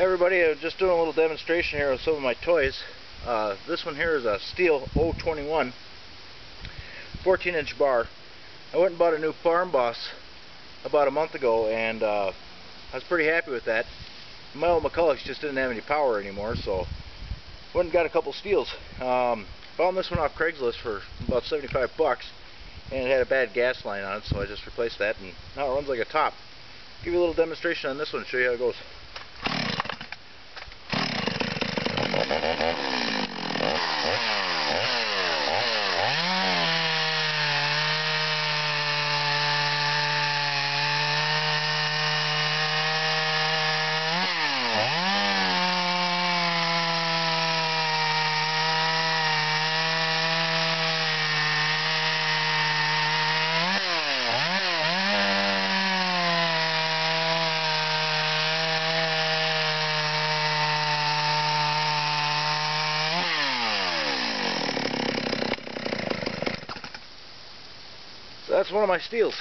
Hey everybody, I'm just doing a little demonstration here of some of my toys. This one here is a Stihl 021 14-inch bar. I went and bought a new Farm Boss about a month ago, and I was pretty happy with that. My old McCulloch's just didn't have any power anymore, so went and got a couple Stihls. Found this one off Craigslist for about 75 bucks, and it had a bad gas line on it, so I just replaced that, and now it runs like a top. Give you a little demonstration on this one, show you how it goes. So that's one of my Stihls.